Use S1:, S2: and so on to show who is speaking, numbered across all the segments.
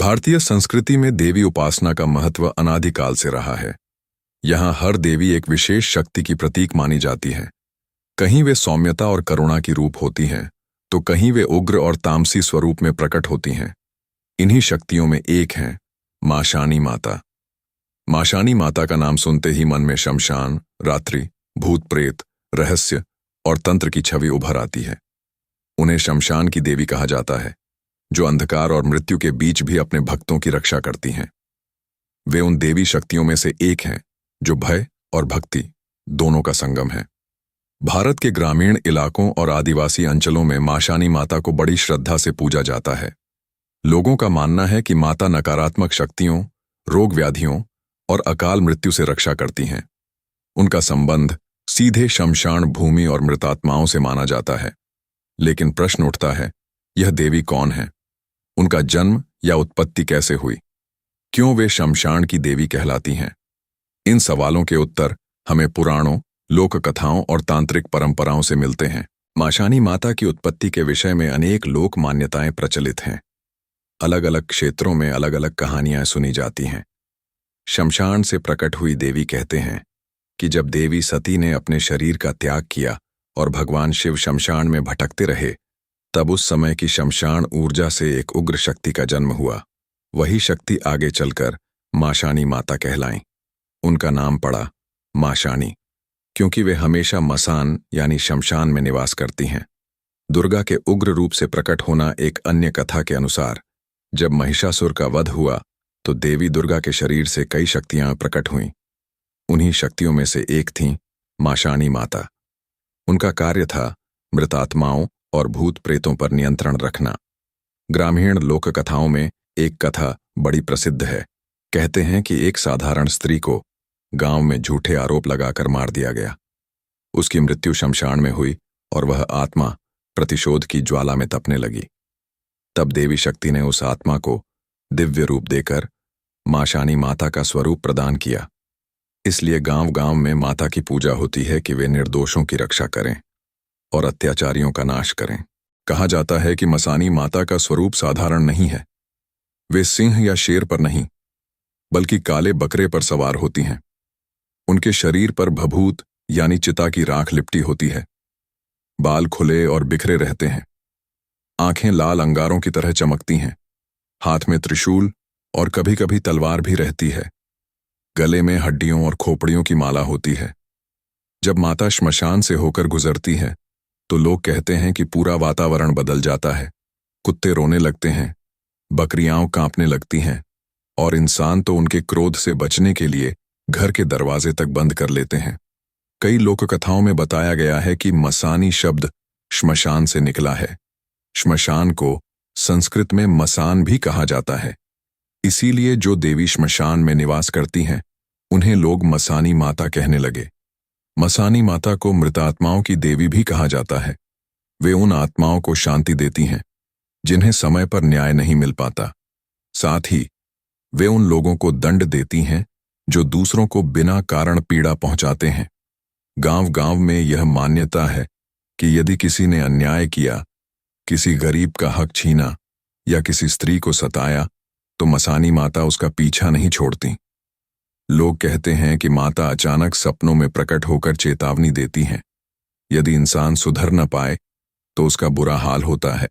S1: भारतीय संस्कृति में देवी उपासना का महत्व अनादिकाल से रहा है। यहाँ हर देवी एक विशेष शक्ति की प्रतीक मानी जाती है। कहीं वे सौम्यता और करुणा की रूप होती हैं, तो कहीं वे उग्र और तामसी स्वरूप में प्रकट होती हैं। इन्हीं शक्तियों में एक हैं मां शानी माता। मां शानी माता का नाम सुनते ही मन में शमशान, रात्रि, भूत प्रेत, रहस्य और तंत्र की छवि उभर आती है। उन्हें शमशान की देवी कहा जाता है, जो अंधकार और मृत्यु के बीच भी अपने भक्तों की रक्षा करती हैं। वे उन देवी शक्तियों में से एक हैं जो भय और भक्ति दोनों का संगम है। भारत के ग्रामीण इलाकों और आदिवासी अंचलों में मां शानी माता को बड़ी श्रद्धा से पूजा जाता है। लोगों का मानना है कि माता नकारात्मक शक्तियों, रोग व्याधियों और अकाल मृत्यु से रक्षा करती हैं। उनका संबंध सीधे शमशान भूमि और मृतात्माओं से माना जाता है। लेकिन प्रश्न उठता है, यह देवी कौन है? उनका जन्म या उत्पत्ति कैसे हुई? क्यों वे शमशान की देवी कहलाती हैं? इन सवालों के उत्तर हमें पुराणों, लोक कथाओं और तांत्रिक परंपराओं से मिलते हैं। मां शानी माता की उत्पत्ति के विषय में अनेक लोक मान्यताएं प्रचलित हैं। अलग अलग क्षेत्रों में अलग अलग कहानियां सुनी जाती हैं। शमशान से प्रकट हुई देवी कहते हैं कि जब देवी सती ने अपने शरीर का त्याग किया और भगवान शिव शमशान में भटकते रहे, तब उस समय की शमशान ऊर्जा से एक उग्र शक्ति का जन्म हुआ। वही शक्ति आगे चलकर मां शानी माता कहलाईं। उनका नाम पड़ा मां शानी, क्योंकि वे हमेशा मसान यानी शमशान में निवास करती हैं। दुर्गा के उग्र रूप से प्रकट होना एक अन्य कथा के अनुसार, जब महिषासुर का वध हुआ तो देवी दुर्गा के शरीर से कई शक्तियां प्रकट हुईं। उन्हीं शक्तियों में से एक थीं मां शानी माता। उनका कार्य था मृतात्माओं और भूत प्रेतों पर नियंत्रण रखना। ग्रामीण लोक कथाओं में एक कथा बड़ी प्रसिद्ध है। कहते हैं कि एक साधारण स्त्री को गांव में झूठे आरोप लगाकर मार दिया गया। उसकी मृत्यु शमशान में हुई और वह आत्मा प्रतिशोध की ज्वाला में तपने लगी। तब देवी शक्ति ने उस आत्मा को दिव्य रूप देकर मां शानी माता का स्वरूप प्रदान किया। इसलिए गांव गांव में माता की पूजा होती है कि वे निर्दोषों की रक्षा करें और अत्याचारियों का नाश करें। कहा जाता है कि मसानी माता का स्वरूप साधारण नहीं है। वे सिंह या शेर पर नहीं, बल्कि काले बकरे पर सवार होती हैं। उनके शरीर पर भभूत यानी चिता की राख लिपटी होती है। बाल खुले और बिखरे रहते हैं। आंखें लाल अंगारों की तरह चमकती हैं। हाथ में त्रिशूल और कभी कभी तलवार भी रहती है। गले में हड्डियों और खोपड़ियों की माला होती है। जब माता श्मशान से होकर गुजरती है तो लोग कहते हैं कि पूरा वातावरण बदल जाता है। कुत्ते रोने लगते हैं, बकरियां कांपने लगती हैं और इंसान तो उनके क्रोध से बचने के लिए घर के दरवाजे तक बंद कर लेते हैं। कई लोक कथाओं में बताया गया है कि मसानी शब्द श्मशान से निकला है। श्मशान को संस्कृत में मसान भी कहा जाता है। इसीलिए जो देवी श्मशान में निवास करती हैं, उन्हें लोग मसानी माता कहने लगे। मसानी माता को मृतात्माओं की देवी भी कहा जाता है। वे उन आत्माओं को शांति देती हैं जिन्हें समय पर न्याय नहीं मिल पाता। साथ ही वे उन लोगों को दंड देती हैं जो दूसरों को बिना कारण पीड़ा पहुंचाते हैं। गांव गांव में यह मान्यता है कि यदि किसी ने अन्याय किया, किसी गरीब का हक छीना या किसी स्त्री को सताया, तो मसानी माता उसका पीछा नहीं छोड़ती। लोग कहते हैं कि माता अचानक सपनों में प्रकट होकर चेतावनी देती हैं। यदि इंसान सुधर न पाए तो उसका बुरा हाल होता है।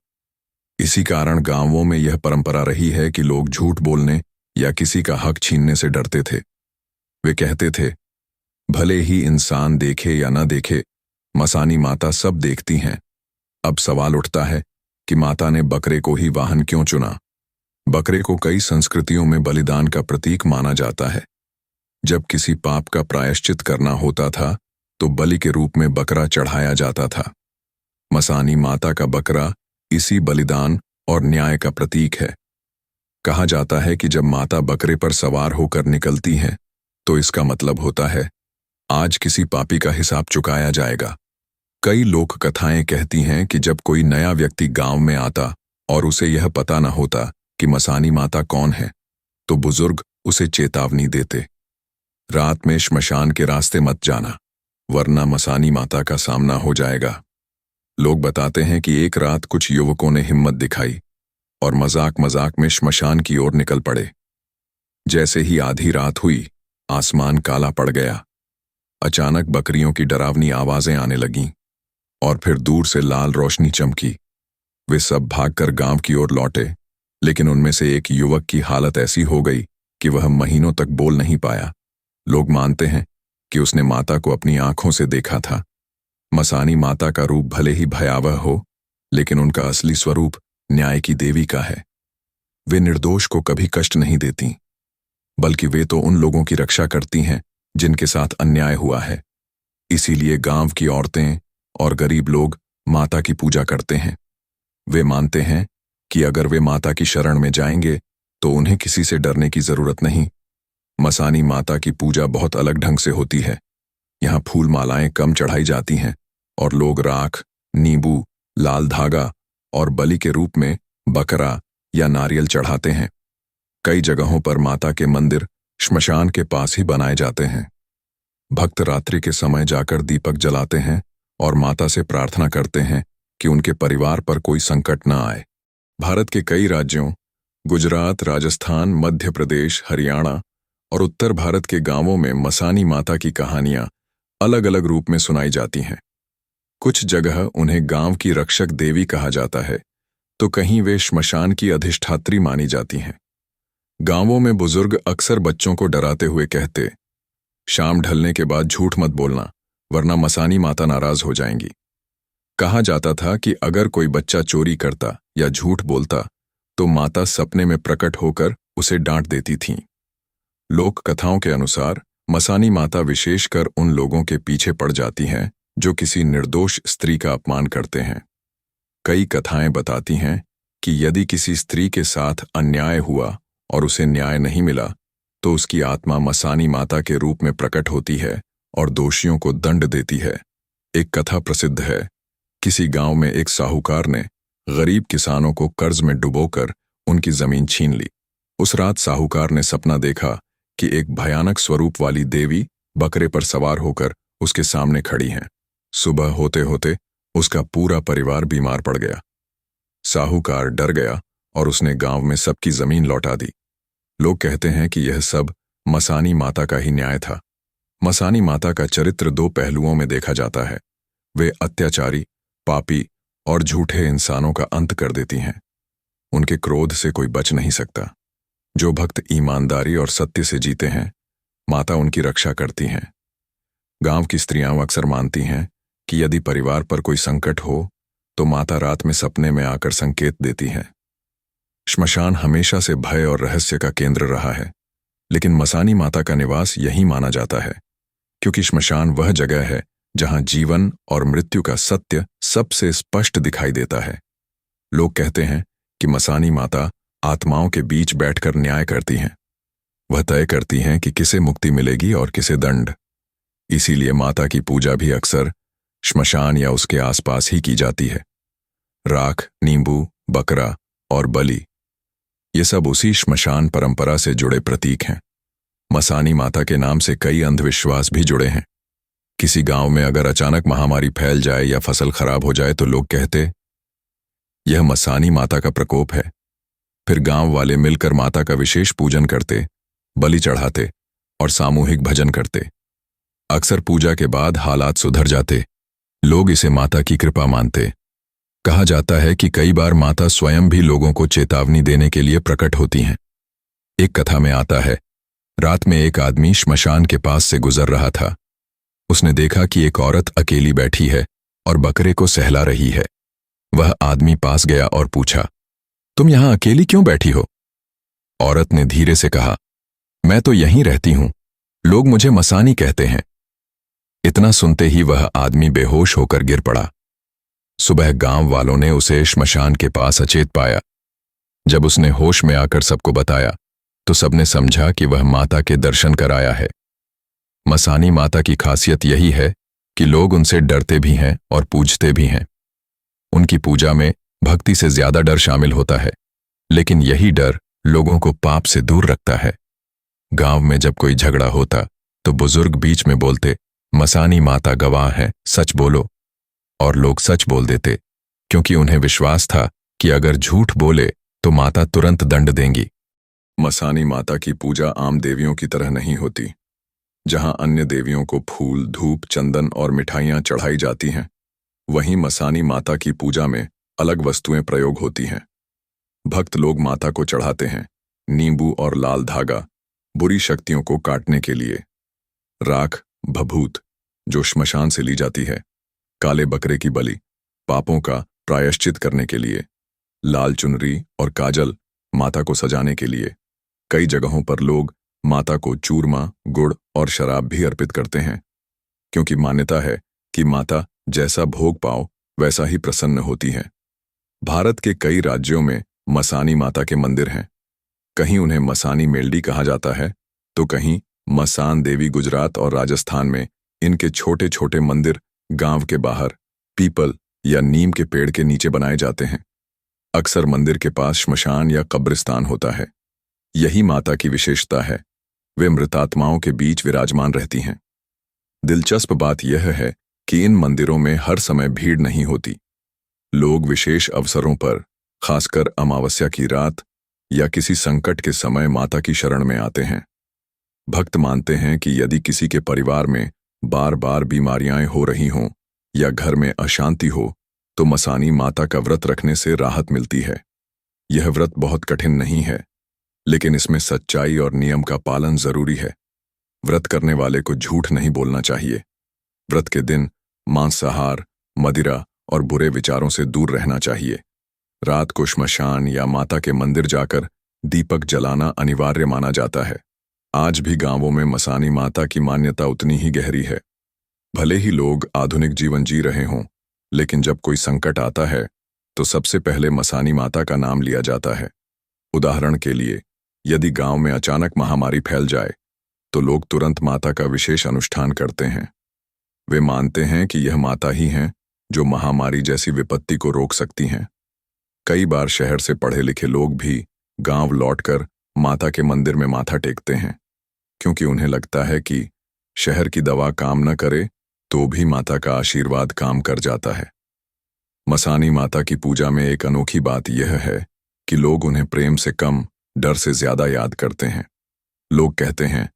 S1: इसी कारण गांवों में यह परंपरा रही है कि लोग झूठ बोलने या किसी का हक छीनने से डरते थे। वे कहते थे, भले ही इंसान देखे या न देखे, मसानी माता सब देखती हैं। अब सवाल उठता है कि माता ने बकरे को ही वाहन क्यों चुना? बकरे को कई संस्कृतियों में बलिदान का प्रतीक माना जाता है। जब किसी पाप का प्रायश्चित करना होता था तो बलि के रूप में बकरा चढ़ाया जाता था। मसानी माता का बकरा इसी बलिदान और न्याय का प्रतीक है। कहा जाता है कि जब माता बकरे पर सवार होकर निकलती है तो इसका मतलब होता है आज किसी पापी का हिसाब चुकाया जाएगा। कई लोक कथाएं कहती हैं कि जब कोई नया व्यक्ति गांव में आता और उसे यह पता न होता कि मसानी माता कौन है, तो बुजुर्ग उसे चेतावनी देते, रात में श्मशान के रास्ते मत जाना, वरना मसानी माता का सामना हो जाएगा। लोग बताते हैं कि एक रात कुछ युवकों ने हिम्मत दिखाई और मजाक मजाक में श्मशान की ओर निकल पड़े। जैसे ही आधी रात हुई, आसमान काला पड़ गया। अचानक बकरियों की डरावनी आवाजें आने लगीं और फिर दूर से लाल रोशनी चमकी। वे सब भागकर गांव की ओर लौटे, लेकिन उनमें से एक युवक की हालत ऐसी हो गई कि वह महीनों तक बोल नहीं पाया। लोग मानते हैं कि उसने माता को अपनी आंखों से देखा था। मसानी माता का रूप भले ही भयावह हो, लेकिन उनका असली स्वरूप न्याय की देवी का है। वे निर्दोष को कभी कष्ट नहीं देती, बल्कि वे तो उन लोगों की रक्षा करती हैं जिनके साथ अन्याय हुआ है। इसीलिए गांव की औरतें और गरीब लोग माता की पूजा करते हैं। वे मानते हैं कि अगर वे माता की शरण में जाएंगे तो उन्हें किसी से डरने की जरूरत नहीं। मसानी माता की पूजा बहुत अलग ढंग से होती है। यहाँ फूल मालाएं कम चढ़ाई जाती हैं और लोग राख, नींबू, लाल धागा और बलि के रूप में बकरा या नारियल चढ़ाते हैं। कई जगहों पर माता के मंदिर श्मशान के पास ही बनाए जाते हैं। भक्त रात्रि के समय जाकर दीपक जलाते हैं और माता से प्रार्थना करते हैं कि उनके परिवार पर कोई संकट न आए। भारत के कई राज्यों, गुजरात, राजस्थान, मध्य प्रदेश, हरियाणा और उत्तर भारत के गांवों में मसानी माता की कहानियां अलग अलग रूप में सुनाई जाती हैं। कुछ जगह उन्हें गांव की रक्षक देवी कहा जाता है, तो कहीं वे श्मशान की अधिष्ठात्री मानी जाती हैं। गांवों में बुजुर्ग अक्सर बच्चों को डराते हुए कहते, शाम ढलने के बाद झूठ मत बोलना, वरना मसानी माता नाराज हो जाएंगी। कहा जाता था कि अगर कोई बच्चा चोरी करता या झूठ बोलता तो माता सपने में प्रकट होकर उसे डांट देती थीं। लोक कथाओं के अनुसार मसानी माता विशेषकर उन लोगों के पीछे पड़ जाती हैं जो किसी निर्दोष स्त्री का अपमान करते हैं। कई कथाएं बताती हैं कि यदि किसी स्त्री के साथ अन्याय हुआ और उसे न्याय नहीं मिला तो उसकी आत्मा मसानी माता के रूप में प्रकट होती है और दोषियों को दंड देती है। एक कथा प्रसिद्ध है। किसी गांव में एक साहूकार ने गरीब किसानों को कर्ज में डुबोकर उनकी जमीन छीन ली। उस रात साहूकार ने सपना देखा कि एक भयानक स्वरूप वाली देवी बकरे पर सवार होकर उसके सामने खड़ी हैं। सुबह होते होते उसका पूरा परिवार बीमार पड़ गया। साहूकार डर गया और उसने गांव में सबकी जमीन लौटा दी। लोग कहते हैं कि यह सब मसानी माता का ही न्याय था। मसानी माता का चरित्र दो पहलुओं में देखा जाता है। वे अत्याचारी, पापी और झूठे इंसानों का अंत कर देती हैं। उनके क्रोध से कोई बच नहीं सकता। जो भक्त ईमानदारी और सत्य से जीते हैं, माता उनकी रक्षा करती हैं। गांव की स्त्रियां अक्सर मानती हैं कि यदि परिवार पर कोई संकट हो तो माता रात में सपने में आकर संकेत देती हैं। श्मशान हमेशा से भय और रहस्य का केंद्र रहा है, लेकिन मसानी माता का निवास यही माना जाता है, क्योंकि श्मशान वह जगह है जहां जीवन और मृत्यु का सत्य सबसे स्पष्ट दिखाई देता है। लोग कहते हैं कि मसानी माता आत्माओं के बीच बैठकर न्याय करती हैं। वह तय करती हैं कि किसे मुक्ति मिलेगी और किसे दंड। इसीलिए माता की पूजा भी अक्सर श्मशान या उसके आसपास ही की जाती है। राख, नींबू, बकरा और बलि, ये सब उसी श्मशान परंपरा से जुड़े प्रतीक हैं। मसानी माता के नाम से कई अंधविश्वास भी जुड़े हैं। किसी गांव में अगर अचानक महामारी फैल जाए या फसल खराब हो जाए तो लोग कहते, यह मसानी माता का प्रकोप है। फिर गांव वाले मिलकर माता का विशेष पूजन करते, बलि चढ़ाते और सामूहिक भजन करते। अक्सर पूजा के बाद हालात सुधर जाते। लोग इसे माता की कृपा मानते। कहा जाता है कि कई बार माता स्वयं भी लोगों को चेतावनी देने के लिए प्रकट होती हैं। एक कथा में आता है, रात में एक आदमी श्मशान के पास से गुजर रहा था। उसने देखा कि एक औरत अकेली बैठी है और बकरे को सहला रही है। वह आदमी पास गया और पूछा, तुम यहां अकेली क्यों बैठी हो? औरत ने धीरे से कहा, मैं तो यहीं रहती हूं, लोग मुझे मसानी कहते हैं। इतना सुनते ही वह आदमी बेहोश होकर गिर पड़ा। सुबह गांव वालों ने उसे श्मशान के पास अचेत पाया। जब उसने होश में आकर सबको बताया तो सबने समझा कि वह माता के दर्शन कर आया है। मसानी माता की खासियत यही है कि लोग उनसे डरते भी हैं और पूजते भी हैं। उनकी पूजा में भक्ति से ज्यादा डर शामिल होता है, लेकिन यही डर लोगों को पाप से दूर रखता है। गांव में जब कोई झगड़ा होता तो बुजुर्ग बीच में बोलते, मसानी माता गवाह है, सच बोलो। और लोग सच बोल देते, क्योंकि उन्हें विश्वास था कि अगर झूठ बोले तो माता तुरंत दंड देंगी। मसानी माता की पूजा आम देवियों की तरह नहीं होती। जहां अन्य देवियों को फूल, धूप, चंदन और मिठाइयां चढ़ाई जाती हैं, वहीं मसानी माता की पूजा में अलग वस्तुएं प्रयोग होती हैं। भक्त लोग माता को चढ़ाते हैं नींबू और लाल धागा, बुरी शक्तियों को काटने के लिए। राख, भभूत जो श्मशान से ली जाती है। काले बकरे की बलि, पापों का प्रायश्चित करने के लिए। लाल चुनरी और काजल, माता को सजाने के लिए। कई जगहों पर लोग माता को चूरमा, गुड़ और शराब भी अर्पित करते हैं, क्योंकि मान्यता है कि माता जैसा भोग पाओ वैसा ही प्रसन्न होती है। भारत के कई राज्यों में मसानी माता के मंदिर हैं। कहीं उन्हें मसानी मेलडी कहा जाता है, तो कहीं मसान देवी। गुजरात और राजस्थान में इनके छोटे छोटे मंदिर गांव के बाहर पीपल या नीम के पेड़ के नीचे बनाए जाते हैं। अक्सर मंदिर के पास श्मशान या कब्रिस्तान होता है। यही माता की विशेषता है, वे मृतात्माओं के बीच विराजमान रहती हैं। दिलचस्प बात यह है कि इन मंदिरों में हर समय भीड़ नहीं होती। लोग विशेष अवसरों पर, खासकर अमावस्या की रात या किसी संकट के समय माता की शरण में आते हैं। भक्त मानते हैं कि यदि किसी के परिवार में बार बार बीमारियां हो रही हों या घर में अशांति हो, तो मसानी माता का व्रत रखने से राहत मिलती है। यह व्रत बहुत कठिन नहीं है, लेकिन इसमें सच्चाई और नियम का पालन जरूरी है। व्रत करने वाले को झूठ नहीं बोलना चाहिए। व्रत के दिन मांसाहार, मदिरा और बुरे विचारों से दूर रहना चाहिए। रात को श्मशान या माता के मंदिर जाकर दीपक जलाना अनिवार्य माना जाता है। आज भी गांवों में मसानी माता की मान्यता उतनी ही गहरी है। भले ही लोग आधुनिक जीवन जी रहे हों, लेकिन जब कोई संकट आता है तो सबसे पहले मसानी माता का नाम लिया जाता है। उदाहरण के लिए, यदि गांव में अचानक महामारी फैल जाए तो लोग तुरंत माता का विशेष अनुष्ठान करते हैं। वे मानते हैं कि यह माता ही हैं जो महामारी जैसी विपत्ति को रोक सकती हैं। कई बार शहर से पढ़े लिखे लोग भी गांव लौटकर माता के मंदिर में माथा टेकते हैं, क्योंकि उन्हें लगता है कि शहर की दवा काम न करे तो भी माता का आशीर्वाद काम कर जाता है। मसानी माता की पूजा में एक अनोखी बात यह है कि लोग उन्हें प्रेम से कम, डर से ज्यादा याद करते हैं। लोग कहते हैं,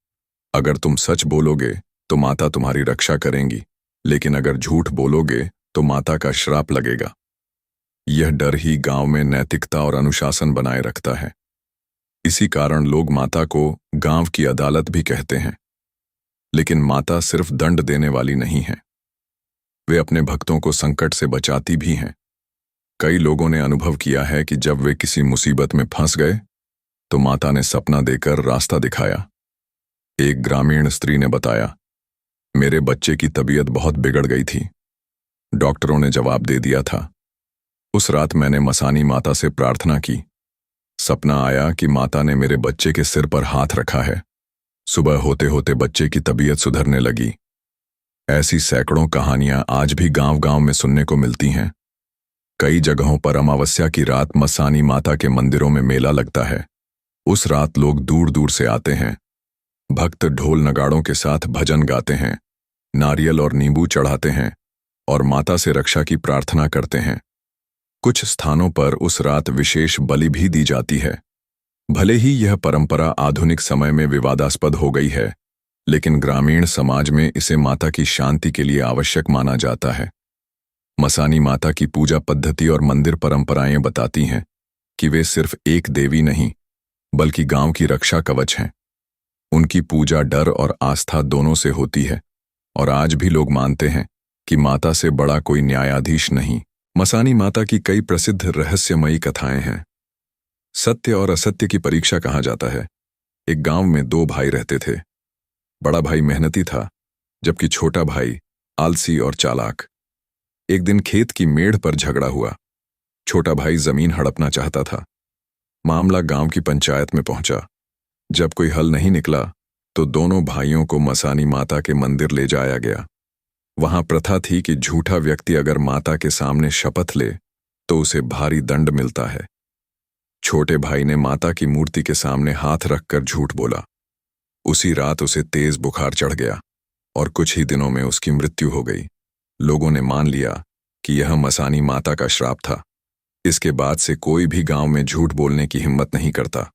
S1: अगर तुम सच बोलोगे तो माता तुम्हारी रक्षा करेंगी, लेकिन अगर झूठ बोलोगे तो माता का श्राप लगेगा। यह डर ही गांव में नैतिकता और अनुशासन बनाए रखता है। इसी कारण लोग माता को गांव की अदालत भी कहते हैं। लेकिन माता सिर्फ दंड देने वाली नहीं है, वे अपने भक्तों को संकट से बचाती भी हैं। कई लोगों ने अनुभव किया है कि जब वे किसी मुसीबत में फंस गए तो माता ने सपना देकर रास्ता दिखाया। एक ग्रामीण स्त्री ने बताया, मेरे बच्चे की तबीयत बहुत बिगड़ गई थी। डॉक्टरों ने जवाब दे दिया था। उस रात मैंने मसानी माता से प्रार्थना की। सपना आया कि माता ने मेरे बच्चे के सिर पर हाथ रखा है। सुबह होते होते बच्चे की तबीयत सुधरने लगी। ऐसी सैकड़ों कहानियां आज भी गांव-गांव में सुनने को मिलती हैं। कई जगहों पर अमावस्या की रात मसानी माता के मंदिरों में मेला लगता है। उस रात लोग दूर दूर से आते हैं। भक्त ढोल नगाड़ों के साथ भजन गाते हैं, नारियल और नींबू चढ़ाते हैं और माता से रक्षा की प्रार्थना करते हैं। कुछ स्थानों पर उस रात विशेष बलि भी दी जाती है। भले ही यह परंपरा आधुनिक समय में विवादास्पद हो गई है, लेकिन ग्रामीण समाज में इसे माता की शांति के लिए आवश्यक माना जाता है। मसानी माता की पूजा पद्धति और मंदिर परंपराएं बताती हैं कि वे सिर्फ एक देवी नहीं, बल्कि गांव की रक्षा कवच हैं। उनकी पूजा डर और आस्था दोनों से होती है, और आज भी लोग मानते हैं कि माता से बड़ा कोई न्यायाधीश नहीं। मसानी माता की कई प्रसिद्ध रहस्यमयी कथाएं हैं। सत्य और असत्य की परीक्षा कहा जाता है। एक गांव में दो भाई रहते थे। बड़ा भाई मेहनती था, जबकि छोटा भाई आलसी और चालाक। एक दिन खेत की मेड़ पर झगड़ा हुआ। छोटा भाई जमीन हड़पना चाहता था। मामला गांव की पंचायत में पहुंचा। जब कोई हल नहीं निकला तो दोनों भाइयों को मसानी माता के मंदिर ले जाया गया। वहां प्रथा थी कि झूठा व्यक्ति अगर माता के सामने शपथ ले तो उसे भारी दंड मिलता है। छोटे भाई ने माता की मूर्ति के सामने हाथ रखकर झूठ बोला। उसी रात उसे तेज बुखार चढ़ गया और कुछ ही दिनों में उसकी मृत्यु हो गई। लोगों ने मान लिया कि यह मसानी माता का श्राप था। इसके बाद से कोई भी गांव में झूठ बोलने की हिम्मत नहीं करता।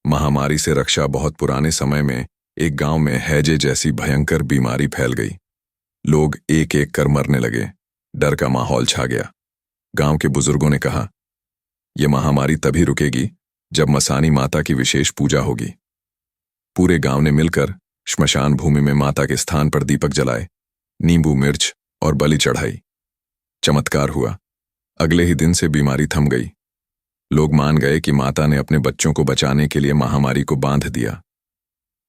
S1: महामारी से रक्षा बहुत पुराने समय में एक गांव में हैजे जैसी भयंकर बीमारी फैल गई। लोग एक एक कर मरने लगे। डर का माहौल छा गया। गांव के बुजुर्गों ने कहा, यह महामारी तभी रुकेगी जब मसानी माता की विशेष पूजा होगी। पूरे गांव ने मिलकर श्मशान भूमि में माता के स्थान पर दीपक जलाए, नींबू मिर्च और बलि चढ़ाई। चमत्कार हुआ। अगले ही दिन से बीमारी थम गई। लोग मान गए कि माता ने अपने बच्चों को बचाने के लिए महामारी को बांध दिया।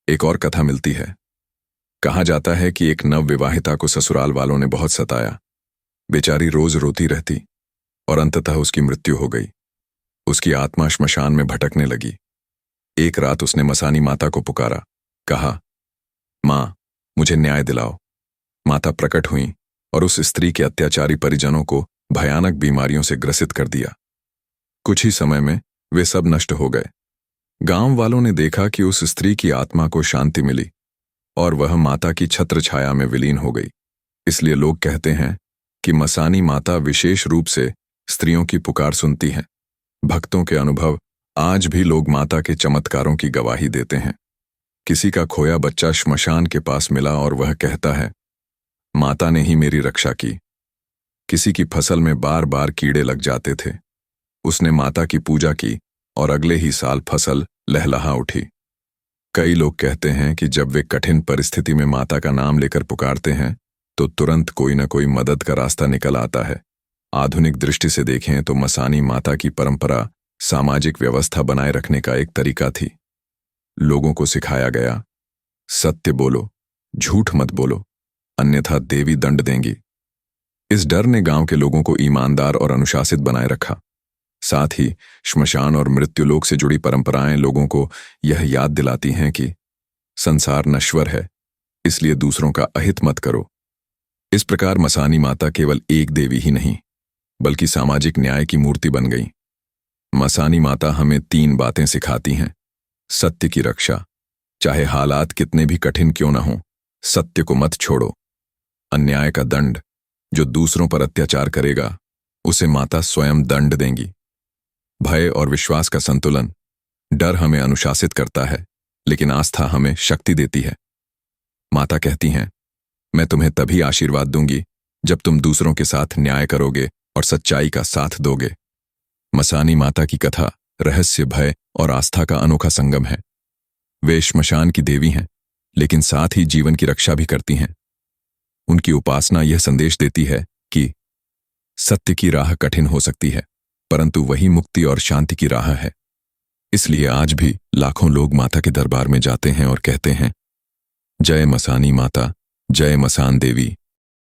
S1: एक और कथा मिलती है। कहा जाता है कि एक नवविवाहिता को ससुराल वालों ने बहुत सताया। बेचारी रोज रोती रहती और अंततः उसकी मृत्यु हो गई। उसकी आत्मा श्मशान में भटकने लगी। एक रात उसने मसानी माता को पुकारा, कहा, मां, मुझे न्याय दिलाओ। माता प्रकट हुई और उस स्त्री के अत्याचारी परिजनों को भयानक बीमारियों से ग्रसित कर दिया। कुछ ही समय में वे सब नष्ट हो गए। गांव वालों ने देखा कि उस स्त्री की आत्मा को शांति मिली और वह माता की छत्र छाया में विलीन हो गई। इसलिए लोग कहते हैं कि मसानी माता विशेष रूप से स्त्रियों की पुकार सुनती हैं। भक्तों के अनुभव आज भी लोग माता के चमत्कारों की गवाही देते हैं। किसी का खोया बच्चा श्मशान के पास मिला और वह कहता है, माता ने ही मेरी रक्षा की। किसी की फसल में बार बार कीड़े लग जाते थे। उसने माता की पूजा की और अगले ही साल फसल लहलहा उठी। कई लोग कहते हैं कि जब वे कठिन परिस्थिति में माता का नाम लेकर पुकारते हैं तो तुरंत कोई न कोई मदद का रास्ता निकल आता है। आधुनिक दृष्टि से देखें तो मसानी माता की परंपरा सामाजिक व्यवस्था बनाए रखने का एक तरीका थी। लोगों को सिखाया गया, सत्य बोलो, झूठ मत बोलो, अन्यथा देवी दंड देंगी। इस डर ने गांव के लोगों को ईमानदार और अनुशासित बनाए रखा। साथ ही श्मशान और मृत्युलोक से जुड़ी परंपराएं लोगों को यह याद दिलाती हैं कि संसार नश्वर है, इसलिए दूसरों का अहित मत करो। इस प्रकार मसानी माता केवल एक देवी ही नहीं बल्कि सामाजिक न्याय की मूर्ति बन गई। मसानी माता हमें 3 बातें सिखाती हैं। सत्य की रक्षा, चाहे हालात कितने भी कठिन क्यों न हो, सत्य को मत छोड़ो। अन्याय का दंड, जो दूसरों पर अत्याचार करेगा उसे माता स्वयं दंड देंगी। भय और विश्वास का संतुलन, डर हमें अनुशासित करता है लेकिन आस्था हमें शक्ति देती है। माता कहती हैं, मैं तुम्हें तभी आशीर्वाद दूंगी जब तुम दूसरों के साथ न्याय करोगे और सच्चाई का साथ दोगे। मसानी माता की कथा रहस्य, भय और आस्था का अनोखा संगम है। वे श्मशान की देवी हैं लेकिन साथ ही जीवन की रक्षा भी करती हैं। उनकी उपासना यह संदेश देती है कि सत्य की राह कठिन हो सकती है परंतु वही मुक्ति और शांति की राह है। इसलिए आज भी लाखों लोग माता के दरबार में जाते हैं और कहते हैं, जय मसानी माता, जय मसान देवी।